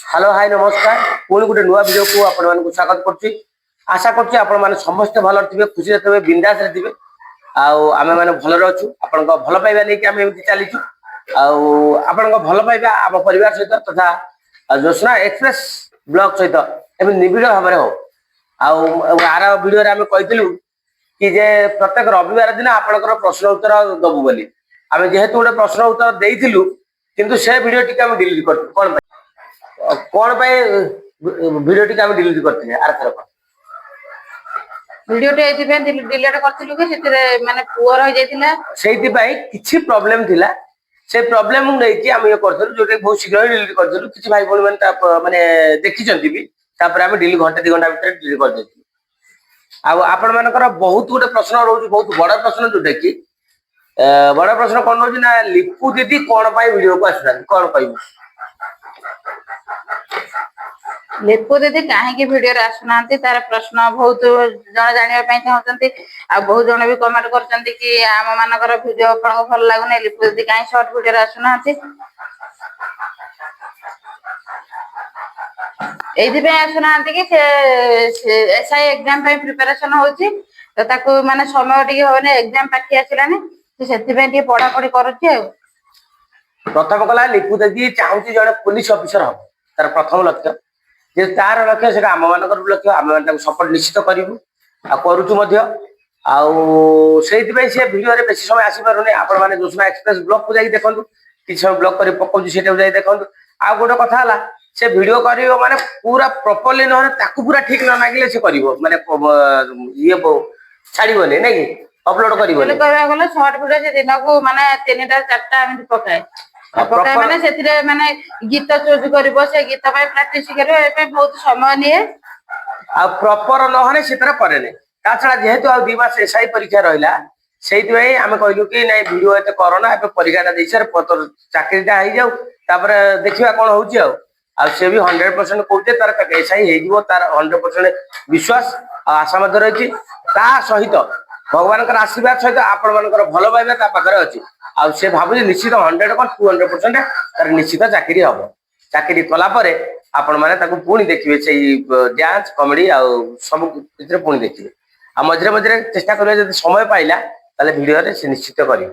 Hello hi नमस्कार पुणी गोटे नुआ वीडियो को आपण स्वागत करुच्ची आशा करुच्ची आपण मैंने समस्ते भल थे खुशी थे बिंदास थे आमे मैंने भल अच्छु आपण भल पाइबा नहीं आम एमती चलीचु आपण भल पाइबा आम परिवार सहित तथा ज्योत्सना एक्सप्रेस ब्लॉग सहित एम निबिड़ भाव में हो आर वीडियो आम कहलु कि जे प्रत्येक रविवार दिन आपणकर प्रश्न उत्तर दबु बोली आम जेहेतु गोटे प्रश्न उत्तर देइथिलु किंतु से वीडियो टी आम डिलीट कर कौन वीडियो टी आम डिलीट करते आर थरक वीडियो डिलीट करथिलु कि सेते माने पुअर हो जाइतिला सेति भाई किछि प्रॉब्लम थिला से प्रॉब्लम नै कि हम ये करथलु जोटे बहुत शीघ्र डिलीट करथलु किछि भाई बोल माने देखि चंती भी तापर हम डिलीट घंटा 2 घंटा भीतर डिलीट कर देथि आ आपण मानकर बहुत गोटे प्रश्न रहउछि बहुत बड़ा प्रश्न जोटे कि बड़ा प्रश्न कोन रहउछि ना लिपु दीदी कोन पाई वीडियो को आसुना कोन पाई लिपु दीदी कहीं वीडियो आसुना तार प्रश्न बहुत जन जाना चाहते बहुत जन भी कमेंट कर कि आम मानकर वीडियो आपको भल लगुन लिपु दीदी कहीं सर्ट वीडियो आसुना आसुना कि एसआई एग्जाम प्रिपरेशन होची तो ताको माने समय टिके होने एग्जाम पाखी आसिलानी से पढ़ा पढ़ी करुच्ची प्रथम कला लिपु दीदी चाहूँ जड़े पुलिस ऑफिसर हम तार प्रथम लक्ष्य जे तार लक्ष्य से आम मान लक्ष्य आम सपोर्ट निश्चित करूँ से भिडियो बेसी समय आसपारे आपण मैंने ज्योत्सना एक्सप्रेस ब्लॉग को जाकि देखूँ कि समय ब्लॉग कर पकाऊँ से देखूँ आ गोटे कथा है से वीडियो कर माने पूरा प्रॉपर्ली न पूरा ठीक न लगे से माने ये छाड़बनी ना कि अपलोड कर शॉर्ट वीडियो से दिन को माने 3टा 4टा एमती पकाए पकाए माने सेथिरे माने गीत चूज करिवो से गीत पय प्रैक्टिस करिवो ए बहुत समय निए आ प्रॉपर न होने से तरह करे नै ता छडा जेहेतु आ 2 मास एसआई परीक्षा रहिला सेति भाई आमे कहलु कि नै वीडियो एते कोरोना ए परीक्षाटा देई सर पतर चाकरीटा होई जाऊ तापर देखिबा कोन होउची आ से भी 100% कहते तार एसआई हे जीवो तार 100% विश्वास आशा मध्य रही ता सहित भगवान का आशीर्वाद सहित आपण मानकर भल पाइबा ता पाखरे अछि आ से भाबु निश्चित 100% तार निश्चित चाकरी हम चाकरी कला परे आपण माने ताकू पुणी देखिबे से डांस कॉमेडी आ सब भीतर पुणी देखिबे आ मझरे मझरे चेष्टा करबे जदि समय पाइला ताले वीडियो रे से निश्चित करियो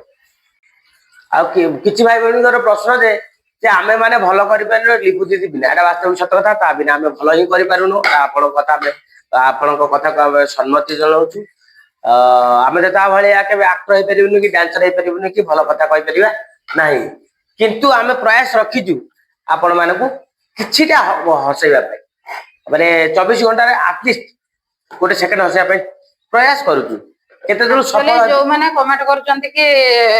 आ किछि भाई बहिनीर प्रश्न जे आमे माने भल करि पारनो लिपु दीदी बिना एटा वास्तव सत्य कथा ता बिना आमे भल ही करि पारुनो आपण कथा आपण कथा को सम्मति जणाउछु आमे ता भलिया के एक्टर हे परिबनु कि डांसर हे परिबनु कि भल कथा कहि परिबा नाही किंतु आमे प्रयास रखिजु आपण मानकू किछिटा हसैबा पे माने 24 घंटा रे एटलीस्ट गोटे सेकंड हसैबा पे प्रयास करूछु केते दूर सफल जो माने कमेंट करचंती कि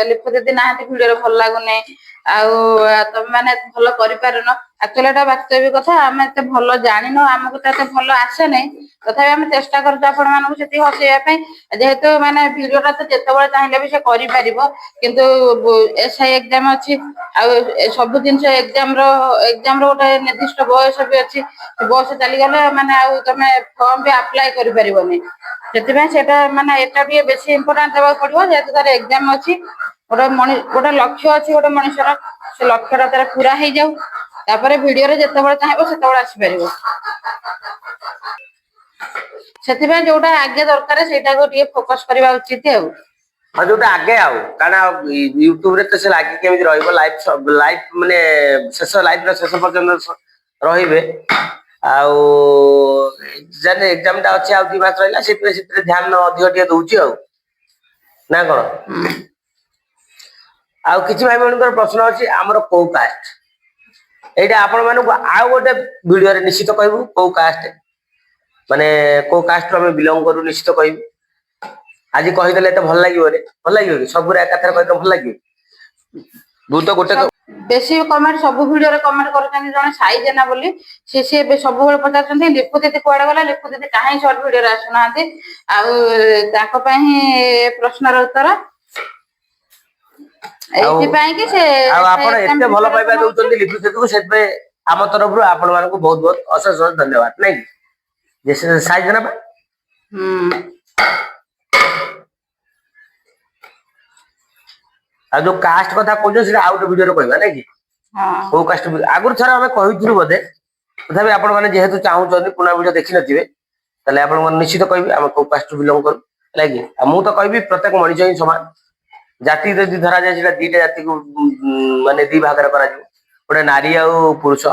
लिपु दीदी नाहंती वीडियो रे भल लागुने तुम मैंने भल कर एक्चुअली एटा वास्तविक कथा आम एत भल जान आमको तो भल आसे नहीं तथा आम चेष्टा करी हसैया जेहेतु माने वीडियोटा तो जिते चाहिए भी से किंतु एसआई एग्जाम अच्छी सब जिन एग्जाम गोटे निर्दिष्ट बयस भी अच्छी बयस चलीगले माने तुम फॉर्म भी अप्लाई कर माने एटा भी बेसी इंपोर्टेंट देवा पड़ो जेहेतु तार एग्जाम अच्छी गोटे लक्ष्य अच्छी गोटे मनुष्यर से लक्ष्यटा तार पूरा हो जाऊ तापर वीडियो रे जिते चाहिए से आसीपर से जोटा आगे दरकार से फोकस करवा उचित हाँ जो आगे कारण यूट्यूब रे तो से लागे केमी रहिबो लाइव माने शेष लाइव शेष पर्यंत रहिबे जाने एग्जाम टा अच्छे 2 मास रहिला से ध्यान अधिक टे दउची ना कोन आउ किछि भाई बहनकर प्रश्न अछि हमर को कास्ट एटा आपण मानू आ गोटे वीडियो रे निश्चित कहबू को कास्ट माने को कास्ट रो हम बिलोंग करू निश्चित कहबू आज कहि देले त भल लागियो सब रे एकाथर कहि भल लागियो दू तो गोटे बेसी कमेंट सब वीडियो रे कमेंट करछन जने साई जेना बोली से सब बेले पचारछन लिपु दीदी कुआडे गला लिपु दीदी काहे शॉर्ट वीडियो रे आसुनाते आ ताको पई प्रश्न र उत्तर एते भल पाइबा दउचंदी लिपि सेतु सेतबे आम तरफ रु आपण मानकू बहुत बहुत अशेष धन्यवाद नै जैसे साइज ना आ जो कास्ट कथा कहजो से आउट वीडियो रे कहबा नै कि हां को कास्ट आगुर थरा हमें कहिथिलु बदे ତଥାପି ଆପଣ ମାନେ ଯେହେତୁ ଚାହୁଁଛନ୍ତି ପୁରୁଣା ଭିଡିଓ ଦେଖିନଥିବେ ତାହେଲେ ଆପଣ ମାନେ ନିଶ୍ଚିତ କହିବି ଆମେ କୋଉ କାଷ୍ଟ ବିଲଙ୍ଗ କରୁ ହେଲା କି। ଆଉ ମୁଁ ତ କହିବି ପ୍ରତ୍ୟେକ ମଣିଷ ହିଁ ସମାନ। ଜାତି ଯଦି ଧରାଯାଏ ସେଟା ଦିଟା ଜାତିକୁ ମାନେ ଦି ଭାଗରେ କରାଯିବ, ଗୋଟେ ନାରୀ ଆଉ ପୁରୁଷ।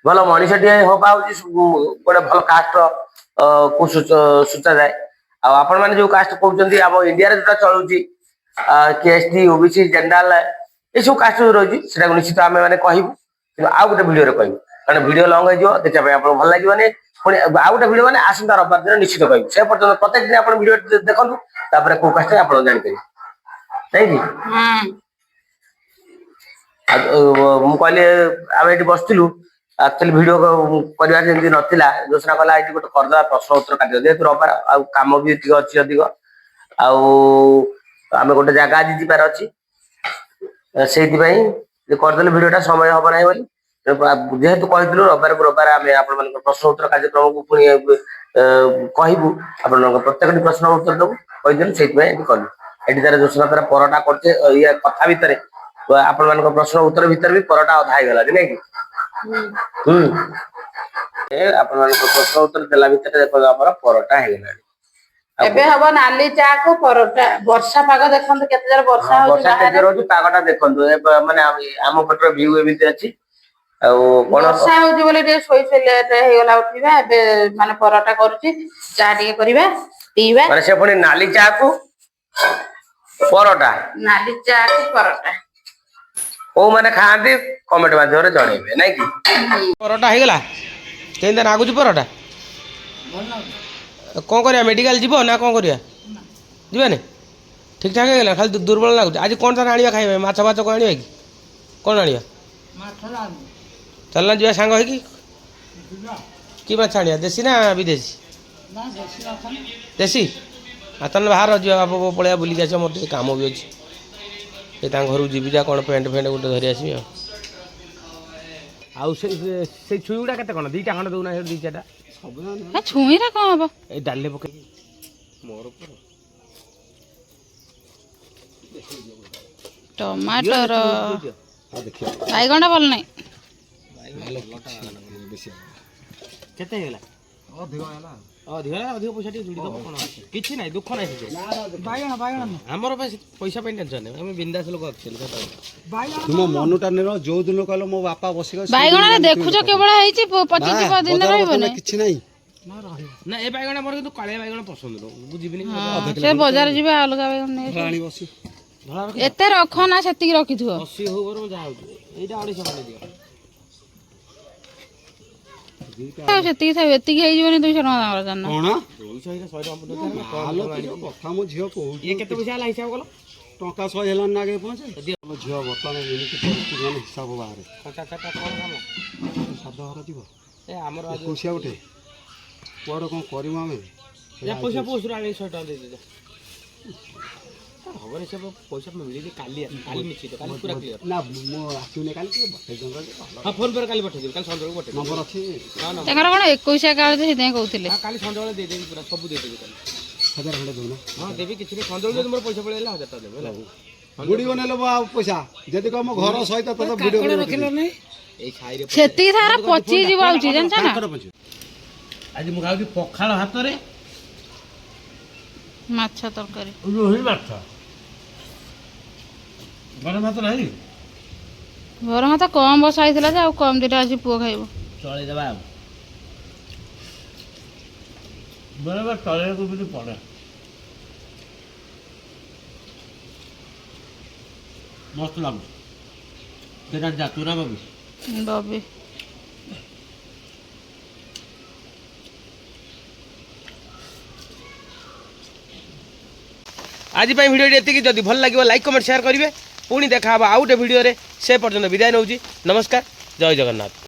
ଭଲ ମଣିଷଟିଏ ହବା ହଉଛି ଗୋଟେ ଭଲ କାଷ୍ଟର କୁ ସୂଚାଯାଏ। ଆଉ ଆପଣ ମାନେ ଯୋଉ କାଷ୍ଟ କହୁଛନ୍ତି ଆମ ଇଣ୍ଡିଆରେ ଯୋଉଟା ଚଳୁଛି KST OBC ଜେନେରାଲ ଏସବୁ କାଷ୍ଟ ଯୋଉ ରହିଛି ସେଟାକୁ ନିଶ୍ଚିତ ଆମେ ମାନେ କହିବୁ, କିନ୍ତୁ ଆଉ ଗୋଟେ ଭିଡିଓରେ କହିବୁ କାରଣ ଭିଡିଓ ଲଙ୍ଗ ହେଇଯିବ, ଦେଖିବା ପାଇଁ ଆପଣଙ୍କୁ ଭଲ ଲାଗିବନି। ପୁଣି ଆଉ ଗୋଟେ ଭିଡିଓ ମାନେ ଆସନ୍ତା ରବିବାର ଦିନ ନିଶ୍ଚିତ କହିବୁ। ସେ ପର୍ଯ୍ୟନ୍ତ ପ୍ରତ୍ୟେକ ଦିନ ଆପଣ ଭିଡିଓ ଦେଖନ୍ତୁ, ତାପରେ କୋଉ କାଷ୍ଟ ଆପଣ ଜାଣିପାରିବେ ନାଇଁ କି। ମୁଁ କହିଲି ଆମେ ଏଠି ବସିଥିଲୁ ଆକ୍ଚୁଆଲି ଭିଡିଓ କରିବାର ଯେମିତି ନଥିଲା, ଯୋଜନା କଲା ଏଇଠି ଗୋଟେ କରିଦେବା ପ୍ରଶ୍ନ ଉତ୍ତର କାଟିବା, ଯେହେତୁ ରବିବାର ଆଉ କାମ ବି ଟିକେ ଅଛି ଅଧିକ। ଆଉ ଆମେ ଗୋଟେ ଜାଗା ଆଜି ଯିବାର ଅଛି, ସେଇଥିପାଇଁ କରିଦେଲେ ଭିଡିଓଟା ସମୟ ହବ ନାହିଁ ବୋଲି। ଯେହେତୁ କହିଥିଲୁ ରବିବାର ଆମେ ଆପଣମାନଙ୍କ ପ୍ରଶ୍ନ ଉତ୍ତର କାର୍ଯ୍ୟକ୍ରମକୁ ପୁଣି କହିବୁ, ଆପଣଙ୍କ ପ୍ରତ୍ୟେକଟି ପ୍ରଶ୍ନ ଉତ୍ତର ଦବୁ କହିଦେଲୁ, ସେଇଥିପାଇଁ ଏଠି କଲୁ। ଏଠି ତାର ଯୋଜନା ତାର ପରଟା କରୁଛେ, ଇଏ କଥା ଭିତରେ ଆପଣ ମାନଙ୍କ ପ୍ରଶ୍ନ ଉତ୍ତର ଭିତରେ ବି ପରଟା ଅଧା ହେଇଗଲା ନାଇଁ କି। ଆପଣମାନଙ୍କ ପ୍ରଶ୍ନ ଉତ୍ତର ଦେଲା ଭିତରେ ଆମର ପରଟା ହେଇଗଲାଣି। ଏବେ ହବ ନାଲି ଚା କୁ ପରଟା। ବର୍ଷା ପାଗ ଦେଖନ୍ତୁ କେତେ ଜୋର ବର୍ଷା ହଉଛି ବର୍ଷା କେତେ ବାହାରେ। ରହୁଛି, ପାଗଟା ଦେଖନ୍ତୁ ମାନେ ଆମ ପଟର ଭିଉ ଏମିତି ଅଛି। ଆଉ କଣ ବର୍ଷା ହଉଛି ବୋଲି ଟିକେ ଶୋଇ ଲେଟ ହେଇଗଲା ଉଠିବା, ଏବେ ମାନେ ପରଟା କରୁଛି, ଚା ଟିକେ କରିବା ପିଇବା। ମାନେ ସେ ପୁଣି ନାଲି ଚା କୁ ପରଟା। ନାଲି ଚା କୁ ପରଟା। କୋଉମାନେ ଖାଆନ୍ତି କମେଣ୍ଟ ମାଧ୍ୟମରେ ଜଣେଇବେ ନାଇଁ କି। ପରଟା ହେଇଗଲା, କେମିତି ଲାଗୁଛି ପରଟା? କଣ କରିବା ମେଡିକାଲ ଯିବ ନା କଣ କରିବା? ଯିବାନି? ଠିକ୍ ଠାକ୍ ହେଇଗଲା, ଖାଲି ଦୁର୍ବଳ ଲାଗୁଛି। ଆଜି କ'ଣ ତାର ଆଣିବା ଖାଇବା? ମାଛ କଣ ଆଣିବା କି? କ'ଣ ଆଣିବା? ଚାଲୁନ ଯିବା ସାଙ୍ଗ ହେଇକି। କି ମାଛ ଆଣିବା, ଦେଶୀ ନା ବିଦେଶୀ? ଦେଶୀ? ଆଉ ତାହେଲେ ବାହାର ଯିବା, ବାପ ପଳେଇବା ବୁଲିକି ଆସିବା, ମୋର ଟିକେ କାମ ବି ଅଛି। ଏ ତାଙ୍କ ଘରକୁ ଯିବି ଯା, କ'ଣ ପ୍ୟାଣ୍ଟ ଗୋଟେ ଧରି ଆସିବି ଆଉ। ଆଉ ସେଇ ଛୁଇଁ ଗୁଡ଼ା କେତେ କ'ଣ? ଦୁଇଟା ଖଣ୍ଡେ ଦେଉନା, ଦୁଇ ଚାରିଟା। ଛୁଇଁରା କ'ଣ ହବ? ଏଇ ଡାଲିରେ ପକେଇ ମୋର ଟମାଟର ବାଇଗଣ ଭଲ ନାହିଁ। କେତେ ହେଇଗଲା? ଅଧିକ ପଇସା ଟିକେ ଯୋଡ଼ି ଦେବ, କ'ଣ କିଛି ନାହିଁ, ଦୁଃଖ ନାହିଁ। ଆମର ପଇସା ପାଇଁ ଟେନସନ୍ ନାହିଁ, ଆମେ ବିନ୍ଦାସ ଲୋକ ଆକ୍ଚୁଆଲି। ତୁମ ମନଟା ନେଲ, ଯୋଉ ଦିନ କହିଲ ମୋ ବାପା ବସିଗଲେ ବାଇଗଣ ଦେଖୁଛ କେବଳ ହେଇଛି, ପଚିଯିବ ଦିନ ରହିବନି। କିଛି ନାହିଁ ନା ଏ ବାଇଗଣ ମୋର କିନ୍ତୁ କାଳିଆ ବାଇଗଣ ପସନ୍ଦ ନୁହଁ, ବୁଝିବିନି। ସେ ବଜାର ଯିବା ଅଲଗା ବାଇଗଣ ନେଇ ଆଣି ବସି ଏତେ ରଖ ନା, ସେତିକି ରଖିଥିବ। 80 ହଉ ବରଂ ଯାହା ହଉଛି, ଏଇଟା 250 ଖଣ୍ଡେ ଦିଅ। ସେତିକି ଥାଉ, ଏତିକି ହେଇଯିବନି 200 ଟଙ୍କା ତାଙ୍କର ଜାନ। କଣ 200 କଥା ମୋ ଝିଅ କହୁଛି। ଇଏ କେତେ ପଇସା ହେଲା ହିସାବ କଲ? ଟଙ୍କା 100 ହେଲାନି ନା ଆଗେ ପହଞ୍ଚେ। ମୋ ଝିଅ ବର୍ତ୍ତମାନ ଏମିତି ପରିସ୍ଥିତି ମାନେ ହିସାବ ବାହାରେ। କ'ଣ କାମ? ସାଧା ଘର ଯିବ ଏ ଆମର ଏକୋଇଶିଆ ଗୋଟେ କୁଆଡ଼େ କ'ଣ କରିବୁ ଆମେ? ପଇସା ପୋଷରୁ ଆଣି 100 ଟଙ୍କା ଦେଇଦେବେ। ହବନି, ସେ ପଇସା ମିଳିଲି କାଲି ମିଶିତ, କାଲି ପୁରା କ୍ଲିୟର। ନା ମୁଁ ଆସିବିନି କାଲି, ଟିକେ ବଠେଇ ଦିଅନ୍ତୁ। ହଁ ଫୋନ୍ ପେରେ କାଲି ପଠେଇଦେବି, କାଲି ସନ୍ଧ୍ୟାବେଳକୁ ପଠେଇଦେବି। ନମ୍ବର ଅଛି ତାଙ୍କର କ'ଣ 21 କାଳ ସେଥିପାଇଁ କହୁଥିଲେ। କାଲି ସନ୍ଧ୍ୟାବେଳେ ଦେଇଦେବି, ପୁରା ସବୁ ଦେଇଦେବି କାଲି। 1000 ଖଣ୍ଡେ ଦେଉନ। ହଁ ଦେବି, କିଛି ନାହିଁ। ସନ୍ଧ୍ୟାବେଳକୁ ଯଦି ମୋର ପଇସା ପଳେଇଲା 1000 ଟଙ୍କା ଦେବି ହେଲା। ବୁଡ଼ିବ ନେଲେ ଆଉ ପଇସା ଯଦି କହ ମୋ ଘର ସହିତ ତୋତେ ଭିଡ଼ିଓ ରଖିଲନି ଏଇ ଖାଇରେ ସେତିକି ଥାର ପଚିଯିବ ଆଉଛି ଜାଣିଛ ନା। ଆଜି ମୁଁ ଖାଉଛି ପଖାଳ ଭାତରେ ମାଛ ତରକାରୀ, ରୋହି ମାଛ। ଗରମ ଭାତ ନାହିଁ, ଗରମ ଭାତ କମ୍ ବସା ହେଇଥିଲା ଯେ, ଆଉ କମ୍ ଦିଟା ଆଜି ପୁଅ ଖାଇବ। ଚଳେଇଦେବା ଆଉ। ବେଳେବେଳେ ଚଳେଇବାକୁ ବି ପଡ଼େ। ମସ୍ତ ଲାଗୁଛି। ସେଟା ଯାତୁ ନା ବାବୁ? ବବି ଆଜି ପାଇଁ ଭିଡ଼ିଓଟି ଏତିକି। ଯଦି ଭଲ ଲାଗିବ ଲାଇକ୍ କମେଣ୍ଟ ସେୟାର କରିବେ। ପୁଣି ଦେଖା ହେବ ଆଉ ଗୋଟେ ଭିଡ଼ିଓରେ। ସେ ପର୍ଯ୍ୟନ୍ତ ବିଦାୟ ନେଉଛି। ନମସ୍କାର, ଜୟ ଜଗନ୍ନାଥ।